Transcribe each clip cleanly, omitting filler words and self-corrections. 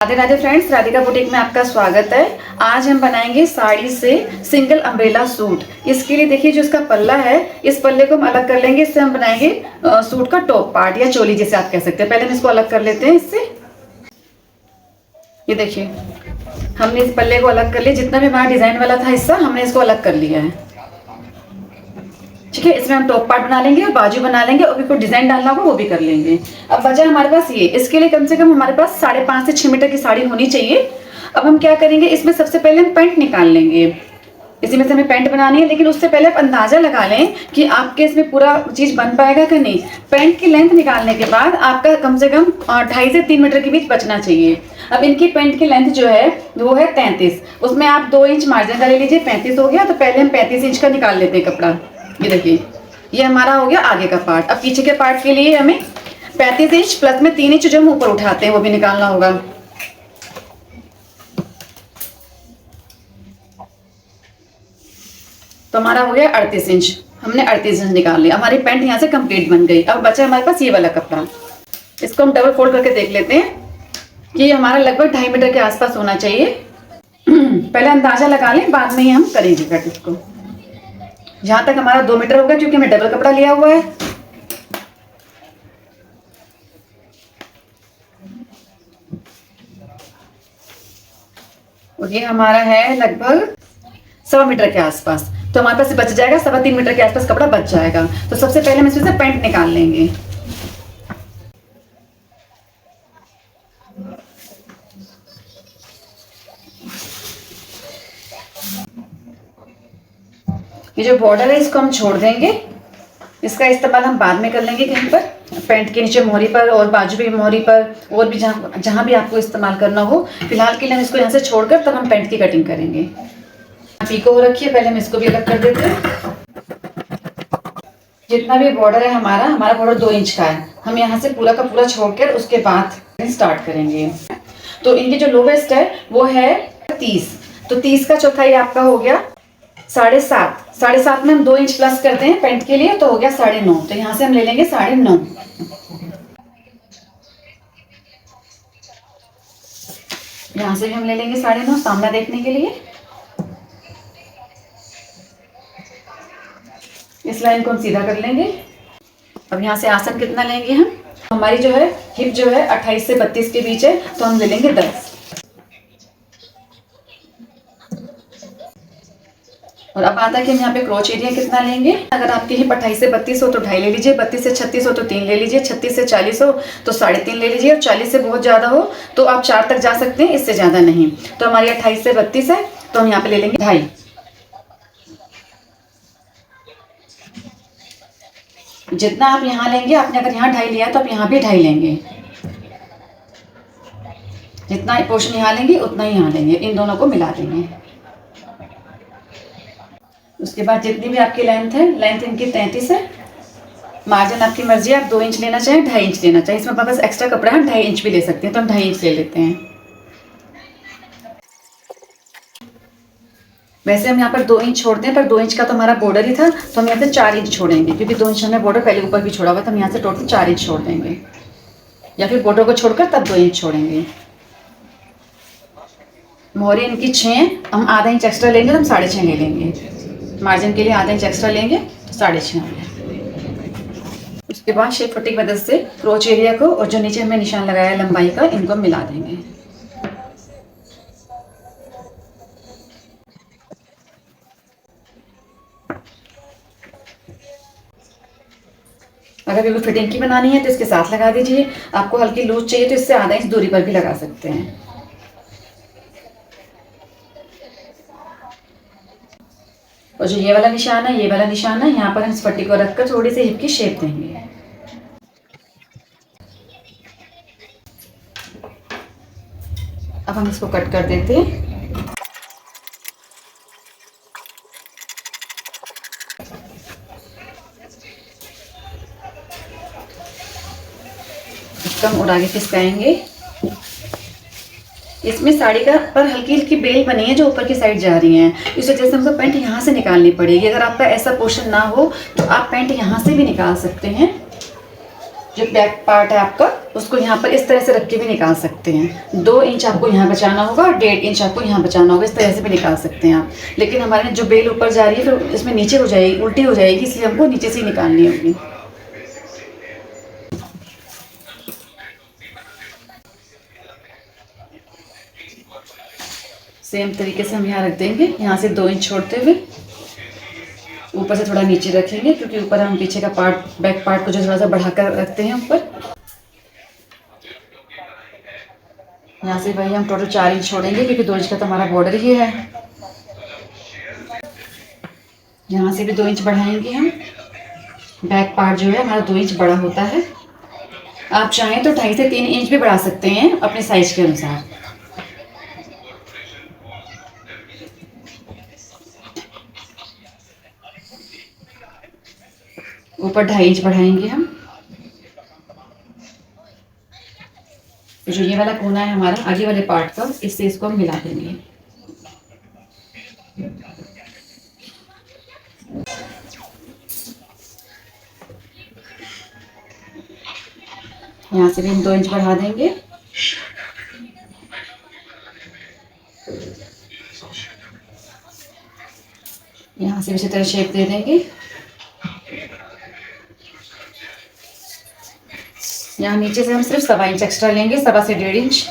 Radhe Radhe friends, Radhika boutique में आपका स्वागत है। आज हम बनाएंगे साड़ी से सिंगल अम्ब्रेला सूट। इसके लिए देखिए जो इसका पल्ला है, इस पल्ले को हम अलग कर लेंगे। इससे हम बनाएंगे सूट का टॉप पार्ट या चोली जैसे आप कह सकते हैं। पहले हम इसको अलग कर लेते हैं इससे। ये देखिए हमने इस पल्ले को अलग कर लिया। जितना भी हमारा डिजाइन वाला था हिस्सा हमने इसको अलग कर लिया है। ठीक है, इसमें हम टॉप पार्ट बना लेंगे और बाजू बना लेंगे और कोई डिजाइन डालना होगा वो भी कर लेंगे। अब बचा हमारे पास ये, इसके लिए कम से कम हमारे पास 5.5 से 6 मीटर की साड़ी होनी चाहिए। अब हम क्या करेंगे, इसमें सबसे पहले हम पैंट निकाल लेंगे। इसी में से हमें पैंट बनानी है, लेकिन उससे पहले आप अंदाजा लगा लें कि आपके इसमें पूरा चीज बन पाएगा कि नहीं। पैंट की लेंथ निकालने के बाद आपका कम से कम 2.5 से 3 मीटर के बीच बचना चाहिए। अब इनकी पैंट की लेंथ जो है वो है 33, उसमें आप 2 इंच मार्जिन का ले लीजिए। 35 हो गया, तो पहले हम 35 इंच का निकाल लेते हैं कपड़ा। ये देखिए ये हमारा हो गया आगे का पार्ट। अब पीछे के पार्ट के लिए हमें 35 इंच प्लस में 3 इंच जो हम ऊपर उठाते हैं वो भी निकालना होगा। तो हमारा हो गया 38 इंच। हमने 38 इंच निकाल लिया। हमारी पैंट यहाँ से कंप्लीट बन गई। अब बचा हमारे पास ये वाला कपड़ा। इसको हम डबल फोल्ड करके देख लेते हैं कि हमारा लगभग 2.5 मीटर के आसपास होना चाहिए। पहले अंदाजा लगा लें, बाद में ही हम करेंगे कट इसको। जहां तक हमारा 2 मीटर होगा, क्योंकि हमने डबल कपड़ा लिया हुआ है। और ये हमारा है लगभग 1.25 मीटर के आसपास। तो हमारे पास बच जाएगा 3.25 मीटर के आसपास कपड़ा बच जाएगा। तो सबसे पहले हम इसमें से पैंट निकाल लेंगे। ये जो बॉर्डर है इसको हम छोड़ देंगे। इसका इस्तेमाल हम बाद में कर लेंगे कहीं पर, पैंट के नीचे मोहरी पर और बाजू भी मोहरी पर, और भी जहां भी आपको इस्तेमाल करना हो। फिलहाल के लिए हम इसको यहाँ से छोड़कर तब हम पैंट की कटिंग करेंगे। पीको हो रखी है, पहले हम इसको भी अलग कर देते हैं। जितना भी बॉर्डर है हमारा बॉर्डर 2 इंच का है। हम यहाँ से पूरा का पूरा छोड़कर उसके बाद स्टार्ट करेंगे। तो इनकी जो लोवेस्ट है वो है 30। तो 30 का चौथाई आपका हो गया 7.5। 7.5 में हम 2 इंच प्लस करते हैं पैंट के लिए, तो हो गया 9.5। तो यहाँ से हम ले लेंगे 9.5। यहाँ से भी हम ले लेंगे 9.5 सामने देखने के लिए। इस लाइन को हम सीधा कर लेंगे। अब यहाँ से आसन कितना लेंगे हम, हमारी जो है हिप जो है 28 से 32 के बीच है, तो हम ले लेंगे 10। और अब आता है कि हम यहाँ पे क्रोच एरिया कितना लेंगे। अगर आपकी हिप 28 से 32 हो तो 2.5 ले लीजिए, 32 से 36 हो तो 3 ले लीजिए, 36 से 40 हो तो 3.5 ले लीजिए, और 40 से बहुत ज़्यादा हो तो आप 4 तक जा सकते हैं, इससे ज़्यादा नहीं। तो हमारी 28 से 32 है, तो हम यहाँ पे ले लेंगे 2.5। जितना आप यहाँ लेंगे, आपने अगर यहाँ 2.5 लिया तो आप यहाँ भी 2.5 लेंगे। जितना पोर्शन यहाँ लेंगे उतना ही यहाँ लेंगे, इन दोनों को मिला देंगे। उसके बाद जितनी भी आपकी लेंथ है, लेंथ इनकी 33 है। मार्जिन आपकी मर्जी है, आप 2 इंच लेना चाहें 2.5 इंच लेना चाहें। इसमें बस एक्स्ट्रा कपड़ा है, हम 2.5 इंच भी ले सकते हैं, तो हम 2.5 इंच ले लेते हैं। वैसे हम यहाँ पर 2 इंच छोड़ते हैं, पर 2 इंच का तो हमारा बॉर्डर ही था, तो हम यहाँ से 4 इंच छोड़ेंगे, क्योंकि 2 इंच हमने बॉर्डर पहले ऊपर भी छोड़ा हुआ था। हम यहाँ से टोटल 4 इंच छोड़ देंगे, या फिर बॉर्डर को छोड़कर तब 2 इंच छोड़ेंगे। मोहरी इनकी 6 है, हम आधा इंच एक्स्ट्रा लेंगे तो हम 6.5 ले लेंगे। मार्जिन के लिए आधा इंच एक्स्ट्रा लेंगे तो 6.5। उसके बाद शेप पट्टी की मदद से क्रोच एरिया को और जो नीचे हमने निशान लगाया है लंबाई का, इनको मिला देंगे। अगर बिल्कुल फिटिंग की बनानी है तो इसके साथ लगा दीजिए। आपको हल्की लूज चाहिए तो इससे आधा इंच दूरी पर भी लगा सकते हैं। और जो ये वाला निशान है, यहाँ पर हम इस पट्टी को रखकर थोड़ी सी हिप की शेप देंगे। अब हम इसको कट कर देते हैं। इसको हम और आगे खिसकाएंगे। इसमें साड़ी का पर हल्की हल्की बेल बनी है जो ऊपर की साइड जा रही हैं, इस वजह से हमको पैंट यहाँ से निकालनी पड़ेगी। अगर आपका ऐसा पोर्शन ना हो तो आप पैंट यहाँ से भी निकाल सकते हैं। जो बैक पार्ट है आपका उसको यहाँ पर इस तरह से रख के भी निकाल सकते हैं। 2 इंच आपको यहाँ बचाना होगा और 1.5 इंच आपको यहाँ बचाना होगा, इस तरह से भी निकाल सकते हैं आप। लेकिन हमारे जो बेल ऊपर जा रही है फिर इसमें नीचे हो जाएगी, उल्टी हो जाएगी, इसलिए हमको नीचे से ही निकालनी होगी। सेम तरीके से हम यहाँ रख देंगे, यहाँ से 2 इंच छोड़ते हुए ऊपर से थोड़ा नीचे रखेंगे, क्योंकि ऊपर हम पीछे का पार्ट बैक पार्ट को जो थोड़ा सा बढ़ाकर रखते हैं ऊपर। यहाँ से भाई हम टोटल 4 इंच छोड़ेंगे, क्योंकि 2 इंच का तो हमारा बॉर्डर ही है। यहाँ से भी 2 इंच बढ़ाएंगे हम। बैक पार्ट जो है हमारा 2 इंच बड़ा होता है। आप चाहें तो 2.5 से 3 इंच भी बढ़ा सकते हैं अपने साइज के अनुसार। ऊपर 2.5 इंच बढ़ाएंगे हम। जो ये वाला कोना है हमारा आगे वाले पार्ट का, इससे इसको हम मिला देंगे। यहाँ से भी हम 2 इंच बढ़ा देंगे। यहाँ से भी इसी तरह शेप दे देंगे। यहाँ नीचे से हम सिर्फ 1.25 इंच एक्स्ट्रा लेंगे, 1.25 से 1.5 इंच।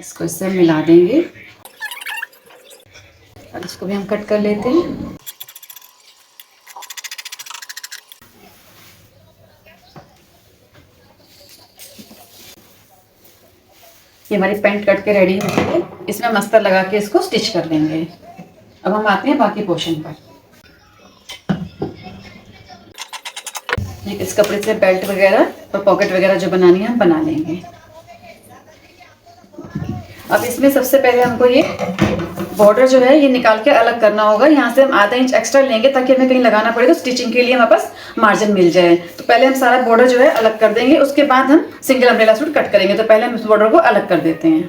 इसको इससे मिला देंगे और इसको भी हम कट कर लेते हैं। ये हमारी पैंट कट के रेडी हो गई है। इसमें हम अस्तर लगा के इसको स्टिच कर लेंगे। अब हम आते हैं बाकी पोर्शन पर। इस कपड़े से बेल्ट वगैरह और पॉकेट वगैरह जो बनानी है हम बना लेंगे। अब इसमें सबसे पहले हमको ये बॉर्डर जो है ये निकाल के अलग करना होगा। यहाँ से हम 1/2 इंच एक्स्ट्रा लेंगे ताकि हमें कहीं लगाना पड़े तो स्टिचिंग के लिए हमारे पास मार्जिन मिल जाए। तो पहले हम सारा बॉर्डर जो है अलग कर देंगे, उसके बाद हम सिंगल अम्ब्रेला सूट कट करेंगे। तो पहले हम इस बॉर्डर को अलग कर देते हैं।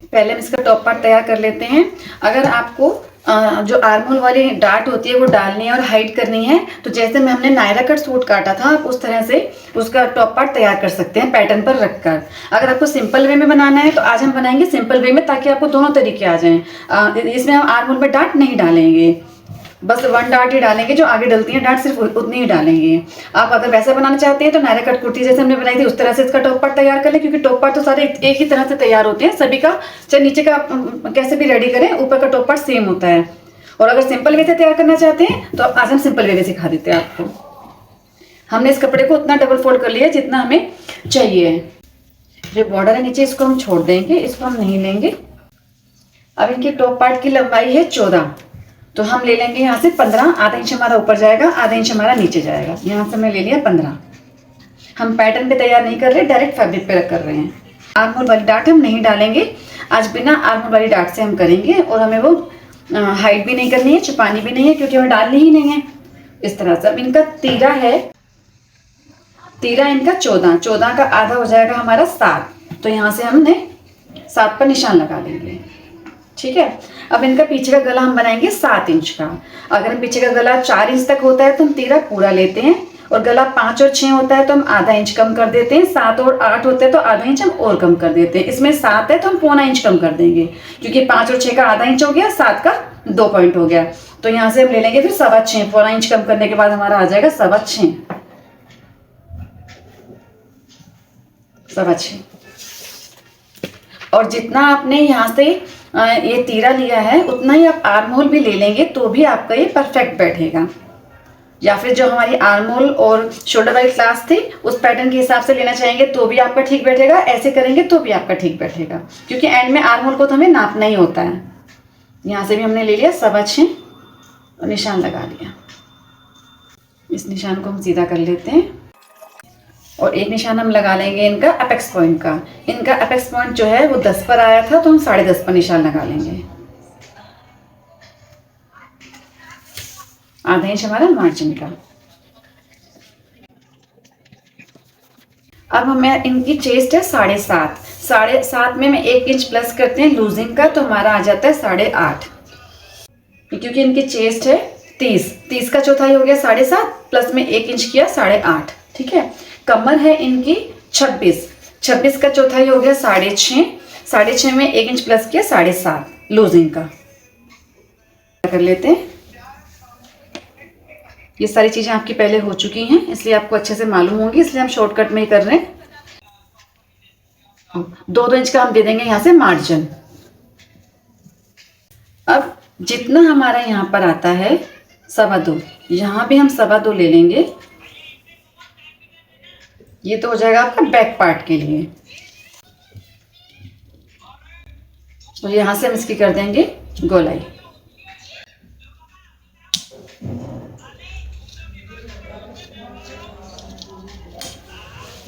पहले हम इसका टॉप पार्ट तैयार कर लेते हैं। अगर आपको जो आर्महोल वाली डार्ट होती है वो डालनी है और हाइड करनी है, तो जैसे में हमने नायरा कट सूट काटा था आप उस तरह से उसका टॉप पार्ट तैयार कर सकते हैं पैटर्न पर रखकर। अगर आपको सिंपल वे में बनाना है तो आज हम बनाएंगे सिंपल वे में, ताकि आपको दोनों तरीके आ जाएं। इसमें हम आर्महोल में डार्ट नहीं डालेंगे, बस 1 डार्ट ही डालेंगे, जो आगे डलती है डार्ट सिर्फ उतनी ही डालेंगे। आप अगर वैसा बनाना चाहते हैं तो नायरा कट कुर्ती जैसे हमने बनाई थी उस तरह से इसका टॉप पार्ट तैयार कर लें, क्योंकि टॉप पार्ट तो सारे एक ही तरह से तैयार होते हैं सभी का, चाहे नीचे का कैसे भी रेडी करें ऊपर का टॉप पार्ट सेम होता है। और अगर सिंपल वे से तैयार करना चाहते हैं तो आज हम सिंपल वे में सिखा देते हैं आपको। हमने इस कपड़े को उतना डबल फोल्ड कर लिया जितना हमें चाहिए। जो बॉर्डर है नीचे इसको हम छोड़ देंगे, इसको हम नहीं लेंगे। अब इनके टॉप पार्ट की लंबाई है 14, तो हम ले लेंगे यहाँ से 15। 1/2 इंच हमारा ऊपर जाएगा, 1/2 इंच हमारा नीचे जाएगा। यहाँ से हमने ले लिया 15। हम पैटर्न पे तैयार नहीं कर रहे, डायरेक्ट फैब्रिक पे कर रहे हैं। आर्महोल वाली डार्ट हम नहीं डालेंगे आज, बिना आर्महोल वाली डार्ट से हम करेंगे। और हमें वो हाइड भी नहीं करनी है, छुपानी भी नहीं है, क्योंकि हमें डालनी ही नहीं है। इस तरह से अब इनका तीरा है, तीरा इनका 14 का आधा हो जाएगा हमारा 7, तो यहाँ से हमने 7 पर निशान लगा लेंगे। ठीक है। अब इनका पीछे का गला हम बनाएंगे 7 इंच का। अगर हम पीछे का गला 4 इंच तक होता है तो हम तीरा पूरा लेते हैं, और गला 5 और 6 होता है तो हम 1/2 इंच कम कर देते हैं। 7 और 8 होता है तो 1/2 इंच हम और कम कर देते हैं। इसमें 7 है तो हम 1/4 इंच कम कर देंगे, क्योंकि 5 और 6 का 1/2 इंच हो गया, 7 का 2 पॉइंट हो गया। तो यहाँ से हम ले लेंगे फिर 6.25। 1/4 इंच कम करने के बाद हमारा आ जाएगा 6.25। और जितना आपने यहाँ से ये तीरा लिया है उतना ही आप आर्महोल भी ले लेंगे तो भी आपका ये परफेक्ट बैठेगा। या फिर जो हमारी आर्महोल और शोल्डर वाली क्लास थी उस पैटर्न के हिसाब से लेना चाहेंगे तो भी आपका ठीक बैठेगा, ऐसे करेंगे तो भी आपका ठीक बैठेगा, क्योंकि एंड में आर्महोल को तो हमें नापना ही होता है। यहाँ से भी हमने ले लिया 6.25 और निशान लगा लिया। इस निशान को हम सीधा कर लेते हैं और एक निशान हम लगा लेंगे इनका अपेक्स पॉइंट का। इनका अपेक्स पॉइंट जो है वो 10 पर आया था, तो हम 10.5 पर निशान लगा लेंगे। 1/2 इंच हमारा मार्जिन का। अब हमें इनकी चेस्ट है 7.5। 7.5 में 1 इंच प्लस करते हैं लूजिंग का, तो हमारा आ जाता है 8.5। क्योंकि इनकी चेस्ट है 30 का चौथाई हो गया 7.5, प्लस में 1 इंच किया 8.5, ठीक है। कमर है इनकी 26 का चौथाई हो गया 6.5, 6.5 में 1 इंच प्लस किया 7.5 लूजिंग का कर लेते हैं। ये सारी चीजें आपकी पहले हो चुकी हैं, इसलिए आपको अच्छे से मालूम होंगी, इसलिए हम शॉर्टकट में ही कर रहे हैं। 2-2 इंच का हम दे देंगे यहाँ से मार्जिन। अब जितना हमारा यहाँ पर आता है 2.25, यहाँ भी हम 2.25 ले लेंगे। ये तो हो जाएगा आपका बैक पार्ट के लिए। तो यहाँ से हम इसकी कर देंगे गोलाई।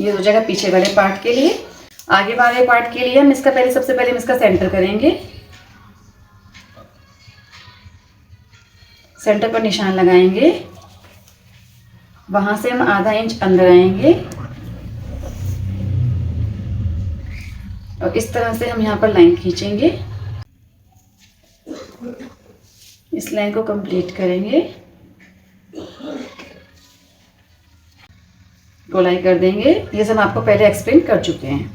ये हो जाएगा पीछे वाले पार्ट के लिए। आगे वाले पार्ट के लिए हम इसका सबसे पहले हम इसका सेंटर करेंगे। सेंटर पर निशान लगाएंगे, वहां से हम आधा इंच अंदर आएंगे और इस तरह से हम यहाँ पर लाइन खींचेंगे। इस लाइन को कंप्लीट करेंगे, गोलाई कर देंगे। ये सब आपको पहले एक्सप्लेन कर चुके हैं।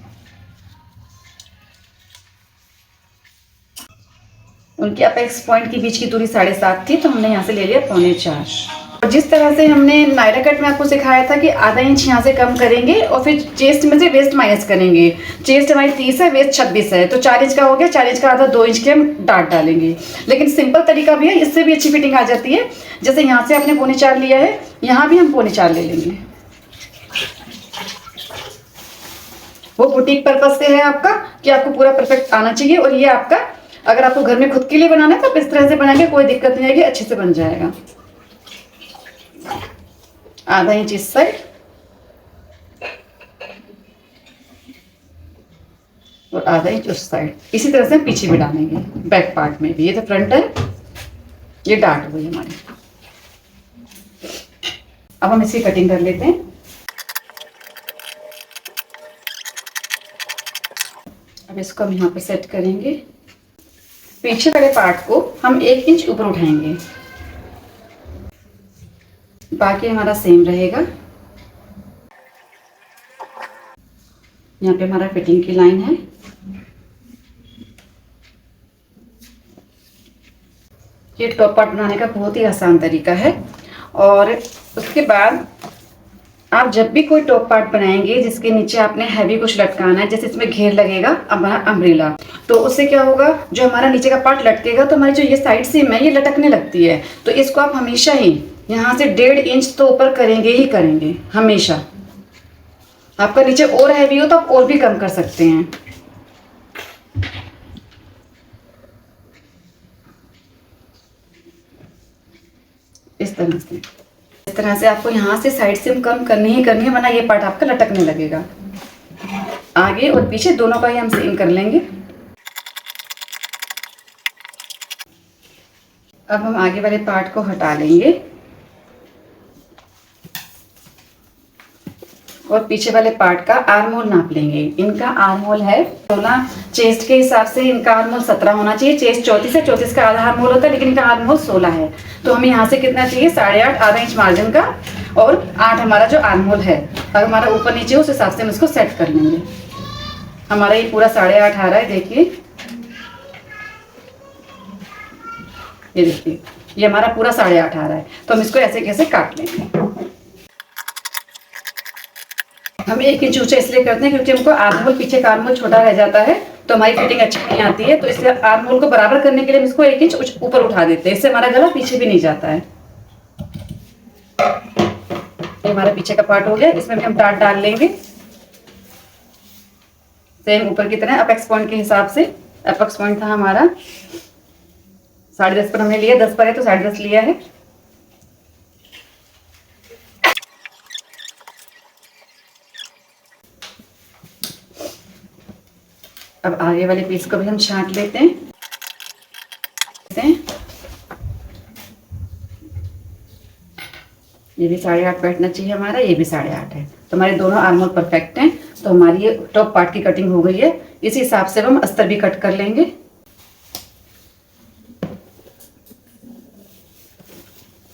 उनकी अपेक्स पॉइंट के बीच की दूरी 7.5 थी, तो हमने यहाँ से ले लिया 3.25। और जिस तरह से हमने नायरा कट में आपको सिखाया था कि आधा इंच यहाँ से कम करेंगे और फिर चेस्ट में से वेस्ट माइनस करेंगे। चेस्ट हमारी 30 है, वेस्ट 26 है, तो 4 इंच का हो गया। 4 इंच का आधा 2 इंच के हम डाट डालेंगे। लेकिन सिंपल तरीका भी है, इससे भी अच्छी फिटिंग आ जाती है। जैसे यहाँ से आपने 4.25 लिया है, यहाँ भी हम 4.25 ले लेंगे। वो बुटीक पर्पज से है आपका कि आपको पूरा परफेक्ट आना चाहिए। और ये आपका अगर आपको घर में खुद के लिए बनाना है तो इस तरह से बनाएंगे, कोई दिक्कत नहीं आएगी, अच्छे से बन जाएगा। आधा इंच इस साइड और आधा इंच उस साइड। इसी तरह से हम पीछे भी डालेंगे, बैक पार्ट में भी। ये तो फ्रंट है, ये डार्ट हुई हमारी। अब हम इसकी कटिंग कर लेते हैं। अब इसको हम यहाँ पे सेट करेंगे। पीछे वाले पार्ट को हम 1 इंच ऊपर उठाएंगे, बाकी हमारा सेम रहेगा। यहाँ पे हमारा फिटिंग की लाइन है। ये टॉप पार्ट बनाने का बहुत ही आसान तरीका है। और उसके बाद आप जब भी कोई टॉप पार्ट बनाएंगे जिसके नीचे आपने हैवी कुछ लटकाना है, जैसे इसमें घेर लगेगा हमारा अम्ब्रेला, तो उससे क्या होगा, जो हमारा नीचे का पार्ट लटकेगा तो हमारी जो ये साइड सीम है ये लटकने लगती है। तो इसको आप हमेशा ही यहाँ से 1.5 इंच तो ऊपर करेंगे ही करेंगे हमेशा। आपका नीचे और हैवी हो तो आप और भी कम कर सकते हैं। इस तरह से आपको यहाँ से साइड सीम कम करनी ही करनी है, वरना ये पार्ट आपका लटकने लगेगा। आगे और पीछे दोनों का ही हम सेम कर लेंगे। अब हम आगे वाले पार्ट को हटा लेंगे और पीछे वाले पार्ट का आर्म होल नाप लेंगे। इनका आर्म होल है 16, चेस्ट के हिसाब से इनका आर्म होल 17 होना चाहिए। चेस्ट 34 है, 34 का आधा आर्म होल होता है, लेकिन इनका आर्म होल 16 है। तो हमें यहाँ से कितना चाहिए, 8.5, आधा इंच मार्जिन का और 8 हमारा जो आर्म होल है। अगर हमारा ऊपर नीचे उस हिसाब से हम इसको सेट कर लेंगे। हमारा ये पूरा 8.5 आ रहा है, देखिए, ये देखिए, ये हमारा पूरा 8.5 आ रहा है। तो हम इसको ऐसे कैसे काट लेंगे। हम 1 इंच ऊंचा इसलिए करते हैं क्योंकि हमको आर्म होल, पीछे का आर्म होल छोटा रह जाता है तो हमारी फिटिंग अच्छी नहीं आती है। तो इसलिए आर्म होल को बराबर करने के लिए हम इसको 1 इंच ऊपर उठा देते हैं। इससे हमारा गला पीछे भी नहीं जाता है। ये हमारा पीछे का पार्ट हो गया। इसमें भी हम डाट डाल लेंगे सेम ऊपर की तरह। अपेक्स पॉइंट के हिसाब से, अपेक्स पॉइंट था हमारा 10.5 पर हमने लिया, 10 पर है तो 10.5 लिया है। अब आगे वाले पीस को भी हम छांट लेते हैं। ये भी 8.5 बैठना चाहिए हमारा, ये भी 8.5 है। तो हमारे दोनों आर्म होल परफेक्ट हैं। तो हमारी ये टॉप पार्ट की कटिंग हो गई है। इसी हिसाब से हम अस्तर भी कट कर लेंगे।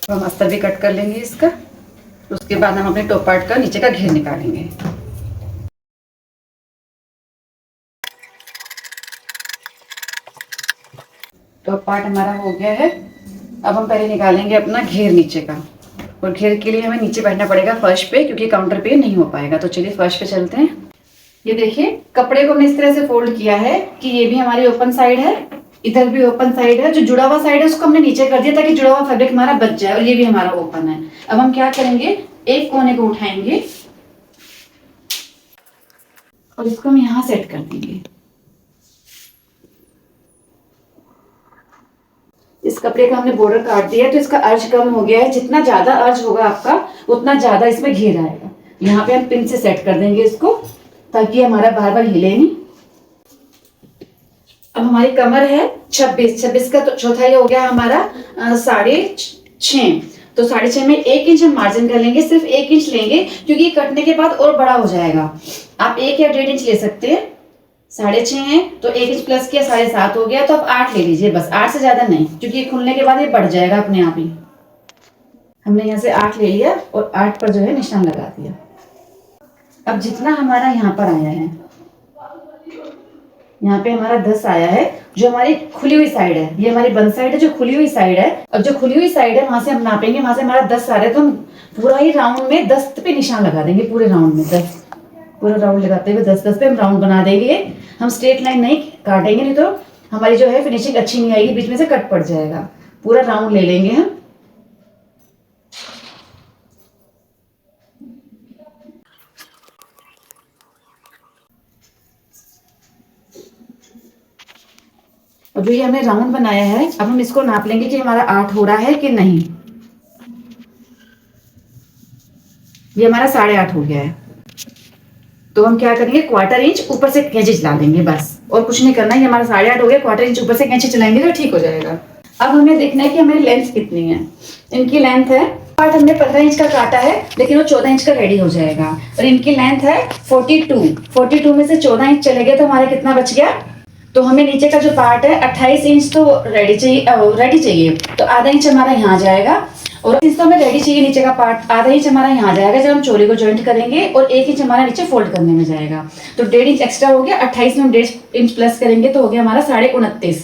तो हम अस्तर भी कट कर लेंगे इसका। उसके बाद हम अपने टॉप पार्ट का नीचे का घेर निकालेंगे। टॉप पार्ट हमारा हो गया है। अब हम पहले निकालेंगे अपना घेर नीचे का, और घेर के लिए हमें नीचे बैठना पड़ेगा फर्श पे, क्योंकि काउंटर पे नहीं हो पाएगा। तो चलिए फर्श पे चलते हैं। ये देखिए कपड़े को हमने इस तरह से फोल्ड किया है कि ये भी हमारी ओपन साइड है, इधर भी ओपन साइड है। जो जुड़ा हुआ साइड है उसको हमने नीचे कर दिया ताकि जुड़ा हुआ फैब्रिक हमारा बच जाए, और ये भी हमारा ओपन है। अब हम क्या करेंगे, एक कोने को उठाएंगे और इसको हम यहाँ सेट कर देंगे। इस कपड़े का हमने बॉर्डर काट दिया तो इसका अर्ज कम हो गया है। जितना ज्यादा अर्ज होगा आपका उतना ज्यादा इसमें घेर आएगा। यहाँ पे हम पिन से सेट कर देंगे इसको ताकि हमारा बार बार हिले नहीं। अब हमारी कमर है 26 का, तो चौथाई हो गया हमारा 6.5। तो 6.5 में 1 इंच हम मार्जिन कर लेंगे, सिर्फ 1 इंच लेंगे क्योंकि ये कटने के बाद और बड़ा हो जाएगा। आप 1 या 1.5 इंच ले सकते हैं। 6.5 है तो 1 इंच प्लस किया 7.5 हो गया, तो आप 8 ले लीजिए बस, 8 से ज्यादा नहीं, क्योंकि खुलने के बाद ये बढ़ जाएगा अपने आप ही। हमने यहाँ से 8 ले लिया और 8 पर जो है निशान लगा दिया। अब जितना हमारा यहाँ पर आया है, यहाँ पे हमारा 10 आया है, जो हमारी खुली हुई साइड है, ये हमारी बंद साइड है जो खुली हुई साइड है। अब जो खुली हुई साइड है वहां से हम नापेंगे, वहां से हमारा 10 आ रहा है, तो हम पूरा ही राउंड में 10 पे निशान लगा देंगे। पूरे राउंड में 10, पूरा राउंड लगाते हुए 10 पे हम राउंड बना देंगे। हम स्ट्रेट लाइन नहीं काटेंगे, नहीं तो हमारी जो है फिनिशिंग अच्छी नहीं आएगी, बीच में से कट पड़ जाएगा। पूरा राउंड ले लेंगे हम। और जो ये हमने राउंड बनाया है, अब हम इसको नाप लेंगे कि हमारा 8 हो रहा है कि नहीं। ये हमारा 8.5 हो गया है, तो हम क्या करेंगे, 1/4 इंच ऊपर से कैंची चला देंगे बस, और कुछ नहीं करना। ये हमारा 8.5 हो गया, 1/4 इंच ऊपर से कैंची चलाएंगे तो ठीक हो जाएगा। अब हमें देखना है कि हमें लेंथ कितनी है। इनकी लेंथ है, पार्ट हमने 15 इंच का काटा है, लेकिन वो 14 इंच का रेडी हो जाएगा। और इनकी लेंथ है 42 में से 14 इंच चले गए तो हमारा कितना बच गया। तो हमें नीचे का जो पार्ट है 28 इंच तो रेडी चाहिए, तो आधा इंच हमारा यहाँ जाएगा, और इंच तो हमें रेडी चाहिए नीचे का पार्ट। आधा इंच हमारा यहाँ जाएगा जब हम चोली को जॉइंट करेंगे, और 1 इंच हमारा नीचे फोल्ड करने में जाएगा। तो 1.5 इंच एक्स्ट्रा हो गया। 28 में हम 1.5 इंच प्लस करेंगे तो हो गया हमारा 29.5।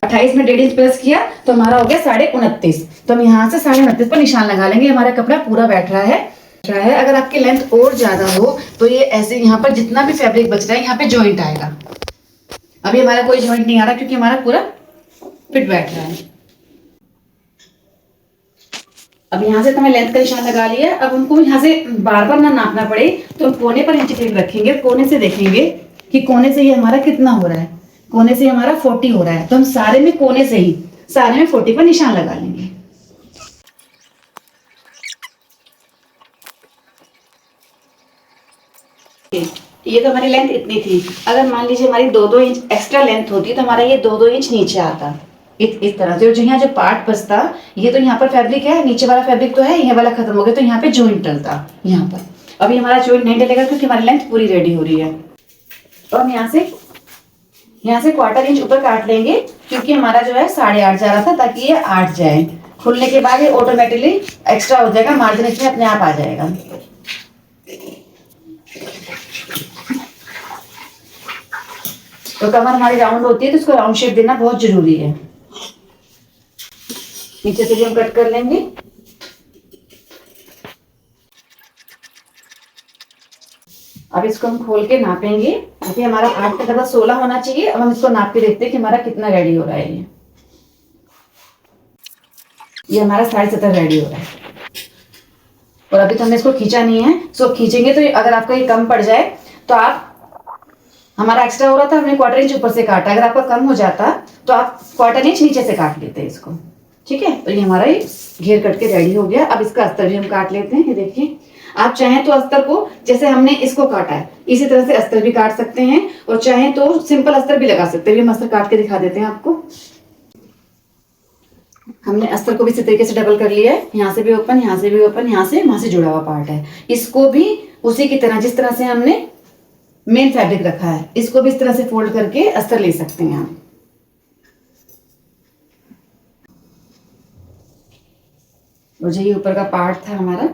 28 में 1.5 इंच प्लस किया तो हमारा हो गया 29.5। तो हम यहाँ से 29.5 पर निशान लगा लेंगे। हमारा कपड़ा पूरा बैठ रहा है। अगर आपकी लेंथ और ज्यादा हो तो ये ऐसे यहाँ पर जितना भी फैब्रिक बच रहा है यहाँ पे जॉइंट आएगा। अभी हमारा कोई जॉइंट नहीं आ रहा क्योंकि हमारा पूरा फिट बैठ रहा है। अब यहाँ से तो हमें लेंथ का निशान लगा लिया। अब हमको यहाँ से बार बार ना नापना पड़े तो हम कोने पर इंची टेप रखेंगे, कोने से देखेंगे कि कोने से ये हमारा कितना हो रहा है। कोने से हमारा 40 हो रहा है, तो हम सारे में कोने से ही सारे में 40 पर निशान लगा लेंगे। ये तो हमारी लेंथ इतनी थी। अगर मान लीजिए हमारी 2-2 इंच एक्स्ट्रा लेंथ होती तो हमारा ये 2-2 इंच नीचे आता इस तरह से। और जो यहाँ जो पार्ट बचता, ये तो यहाँ पर फैब्रिक है, नीचे वाला फैब्रिक तो है, ये वाला खत्म हो गया, तो यहाँ पे जॉइंट डलता यहाँ पर। अभी हमारा जॉइंट नहीं डलेगा क्योंकि हमारी लेंथ पूरी रेडी हो रही है। और हम यहाँ से 1/4 इंच ऊपर काट लेंगे क्योंकि हमारा जो है 8.5 जा रहा था, ताकि ये 8 जाए। खुलने के बाद ये ऑटोमेटिकली एक्स्ट्रा हो जाएगा, मार्जिन इसमें अपने आप आ जाएगा। तो कमर हमारी राउंड होती है तो इसको राउंड शेप देना बहुत जरूरी है। नीचे से भी हम कट कर लेंगे। अब इसको हम खोल के नापेंगे। अभी हमारा 8 का डबल 16 होना चाहिए। अब हम इसको नाप के देखते हैं कि हमारा कितना रेडी हो रहा है। ये हमारा 17.5 रेडी हो रहा है। और अभी तो हमने इसको खींचा नहीं है, सो खींचेंगे तो अगर आपका ये कम पड़ जाए तो आप, हमारा एक्स्ट्रा हो रहा था, हमने 1/4 इंच ऊपर से काटा, अगर आपका कम हो जाता तो आप 1/4 इंच नीचे से काट लेते हैं इसको। ठीक है, तो ये हमारा ये घेर कट के रेडी हो गया। अब इसका अस्तर भी हम काट लेते हैं। ये देखिए, आप चाहें तो अस्तर को जैसे हमने इसको काटा है इसी तरह से अस्तर भी काट सकते हैं, और चाहें तो सिंपल अस्तर भी लगा सकते हैं। हम अस्तर काट के दिखा देते हैं आपको। हमने अस्तर को भी इसी तरीके से डबल कर लिया है। यहाँ से भी ओपन, यहाँ से भी ओपन, यहाँ से वहां से जुड़ा हुआ पार्ट है। इसको भी उसी की तरह, जिस तरह से हमने मेन फैब्रिक रखा है, इसको भी इस तरह से फोल्ड करके अस्तर ले सकते हैं आप। और जो ये ऊपर का पार्ट था हमारा,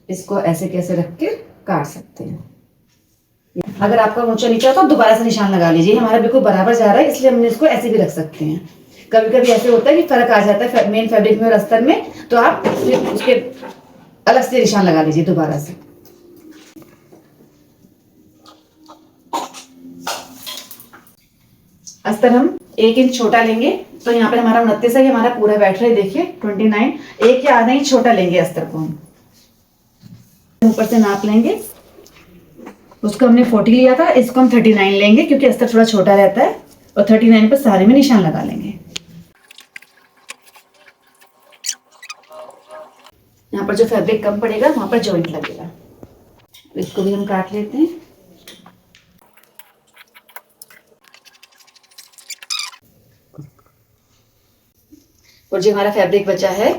इसको ऐसे कैसे रख के काट सकते हैं। अगर आपका ऊंचा नीचा तो दोबारा से निशान लगा लीजिए। हमारा बिल्कुल बराबर जा रहा है, इसलिए हमने इसको ऐसे भी रख सकते हैं। कभी कभी ऐसे होता है कि फर्क आ जाता है मेन फैब्रिक में और अस्तर में, तो आप उसके अलग से निशान लगा लीजिए दोबारा से। अस्तर हम 1 इंच छोटा लेंगे, तो यहाँ पे हमारा 29 है, हमारा पूरा बैठ रहा है, देखिए 29। 1 या आधा इंच छोटा लेंगे अस्तर को हम, ऊपर से नाप लेंगे। उसको हमने 40 लिया था, इसको हम 39 लेंगे क्योंकि अस्तर थोड़ा छोटा रहता है, और 39 पर सारे में निशान लगा लेंगे। यहाँ पर जो फैब्रिक कम पड़ेगा वहां पर जॉइंट लगेगा, इसको भी हम काट लेते हैं। और जो हमारा फैब्रिक बचा है,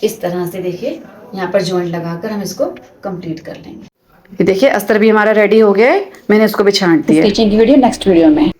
इस तरह से देखिए यहाँ पर जॉइंट लगाकर हम इसको कंप्लीट कर लेंगे। ये देखिए अस्तर भी हमारा रेडी हो गया है, मैंने इसको भी छांट दिया। स्टिचिंग की वीडियो नेक्स्ट वीडियो में।